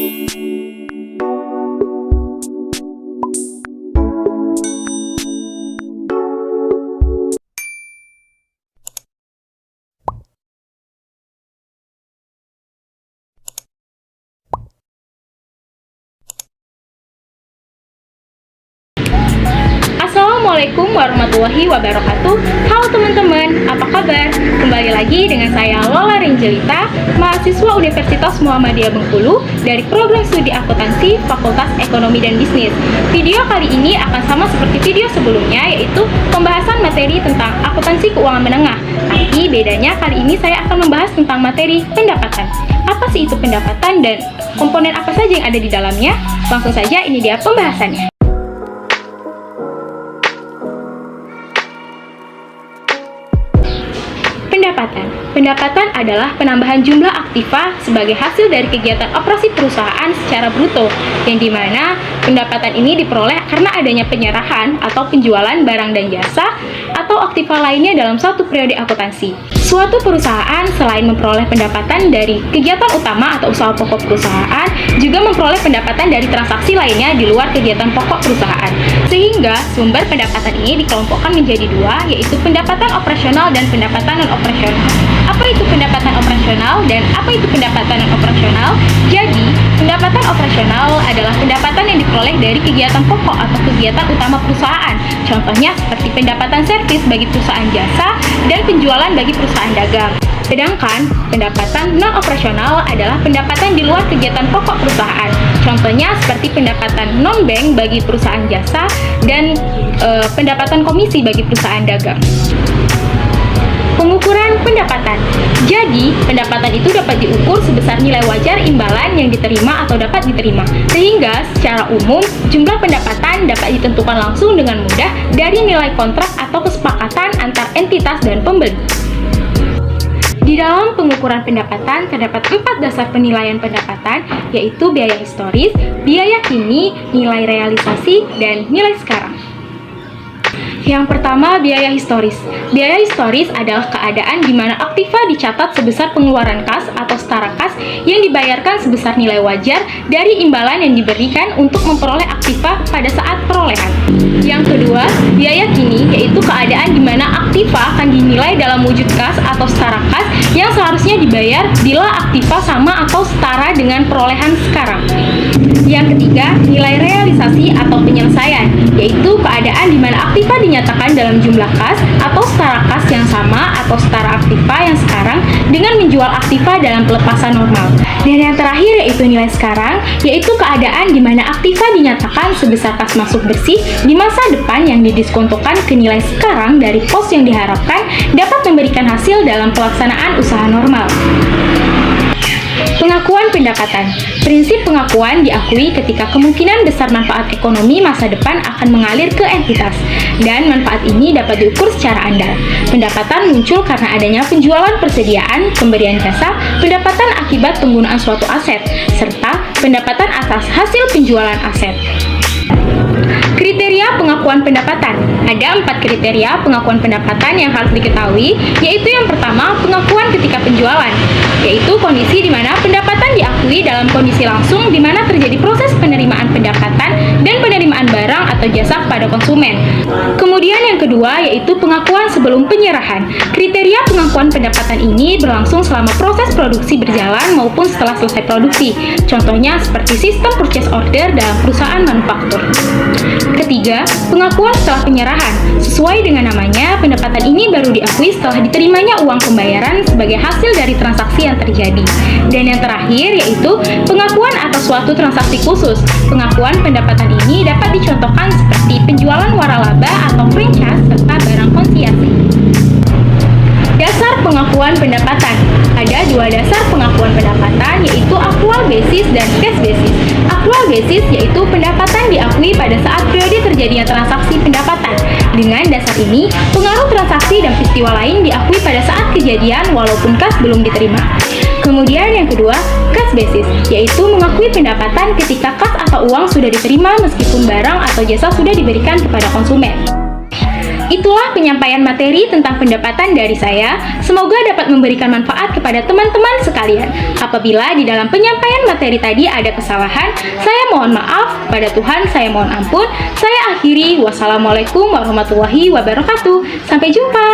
Assalamualaikum warahmatullahi wabarakatuh. Halo teman-teman, apa kabar? Kembali lagi dengan saya Lola Renjelita, mahasiswa Universitas Muhammadiyah Bengkulu dari program studi akuntansi Fakultas Ekonomi dan Bisnis. Video kali ini akan sama seperti video sebelumnya, yaitu pembahasan materi tentang akuntansi keuangan menengah. Tapi bedanya kali ini saya akan membahas tentang materi pendapatan. Apa sih itu pendapatan dan komponen apa saja yang ada di dalamnya? Langsung saja, ini dia pembahasannya. Pendapatan adalah penambahan jumlah aktiva sebagai hasil dari kegiatan operasi perusahaan secara bruto, yang dimana pendapatan ini diperoleh karena adanya penyerahan atau penjualan barang dan jasa atau aktiva lainnya dalam suatu periode akuntansi. Suatu perusahaan selain memperoleh pendapatan dari kegiatan utama atau usaha pokok perusahaan, juga memperoleh pendapatan dari transaksi lainnya di luar kegiatan pokok perusahaan. Sehingga sumber pendapatan ini dikelompokkan menjadi dua, yaitu pendapatan operasional dan pendapatan non-operasional. Apa itu pendapatan operasional dan apa itu pendapatan non-operasional? Jadi, pendapatan operasional adalah pendapatan yang diperoleh dari kegiatan pokok atau kegiatan utama perusahaan. Contohnya seperti pendapatan servis bagi perusahaan jasa dan penjualan bagi perusahaan dagang. Sedangkan pendapatan non-operasional adalah pendapatan di luar kegiatan pokok perusahaan. Contohnya seperti pendapatan non-bank bagi perusahaan jasa dan pendapatan komisi bagi perusahaan dagang. Pengukuran pendapatan. Jadi, pendapatan itu dapat diukur sebesar nilai wajar imbalan yang diterima atau dapat diterima. Sehingga, secara umum, jumlah pendapatan dapat ditentukan langsung dengan mudah dari nilai kontrak atau kesepakatan antar entitas dan pembeli. Di dalam pengukuran pendapatan terdapat 4 dasar penilaian pendapatan, yaitu biaya historis, biaya kini, nilai realisasi, dan nilai sekarang. Yang pertama, biaya historis. Biaya historis adalah keadaan di mana aktiva dicatat sebesar pengeluaran kas atau setara kas yang dibayarkan sebesar nilai wajar dari imbalan yang diberikan untuk memperoleh aktiva pada saat perolehan. Yang kedua, biaya kini, yaitu keadaan di mana aktiva akan dinilai dalam wujud kas atau setara kas yang seharusnya dibayar bila aktiva sama atau setara dengan perolehan sekarang. Yang ketiga, nilai realisasi atau penyelesaian, yaitu keadaan di mana aktiva dinyatakan dalam jumlah kas atau setara kas yang sama atau setara aktiva yang sekarang dengan menjual aktiva dalam pelepasan normal. Dan yang terakhir yaitu nilai sekarang, yaitu keadaan di mana aktiva dinyatakan sebesar kas masuk bersih di masa depan yang didiskontokan ke nilai sekarang dari pos yang diharapkan dapat memberikan hasil dalam pelaksanaan usaha normal. Pengakuan pendapatan. Prinsip pengakuan diakui ketika kemungkinan besar manfaat ekonomi masa depan akan mengalir ke entitas, dan manfaat ini dapat diukur secara andal. Pendapatan muncul karena adanya penjualan persediaan, pemberian jasa, pendapatan akibat penggunaan suatu aset, serta pendapatan atas hasil penjualan aset. Kriteria pengakuan pendapatan. Ada 4 kriteria pengakuan pendapatan yang harus diketahui, yaitu yang pertama, pengakuan ketika penjualan, yaitu kondisi di mana pendapatan diakui dalam kondisi langsung di mana terjadi proses penerimaan pendapatan dan penerimaan barang atau jasa kepada konsumen. Kemudian yang kedua, yaitu pengakuan sebelum penyerahan. Kriteria pengakuan pendapatan ini berlangsung selama proses produksi berjalan maupun setelah selesai produksi. Contohnya seperti sistem purchase order dalam perusahaan manufaktur. Ketiga, pengakuan setelah penyerahan. Sesuai dengan namanya, pendapatan ini baru diakui setelah diterimanya uang pembayaran sebagai hasil dari transaksi yang terjadi. Dan yang terakhir yaitu pengakuan atas suatu transaksi khusus. Pengakuan pendapatan ini dapat dicontohkan seperti penjualan waralaba atau franchise serta barang konsinyasi. Dasar pengakuan pendapatan. Ada 2 dasar pengakuan pendapatan, yaitu akrual basis dan cash basis. Akrual basis yaitu pendapatan diakui pada saat periode terjadinya transaksi pendapatan. Dengan dasar ini, pengaruh transaksi dan peristiwa lain diakui pada saat kejadian walaupun kas belum diterima. Kemudian yang kedua, cash basis, yaitu mengakui pendapatan ketika kas atau uang sudah diterima meskipun barang atau jasa sudah diberikan kepada konsumen. Itulah penyampaian materi tentang pendapatan dari saya. Semoga dapat memberikan manfaat kepada teman-teman sekalian. Apabila di dalam penyampaian materi tadi ada kesalahan, saya mohon maaf. Pada Tuhan saya mohon ampun. Saya akhiri. Wassalamualaikum warahmatullahi wabarakatuh. Sampai jumpa.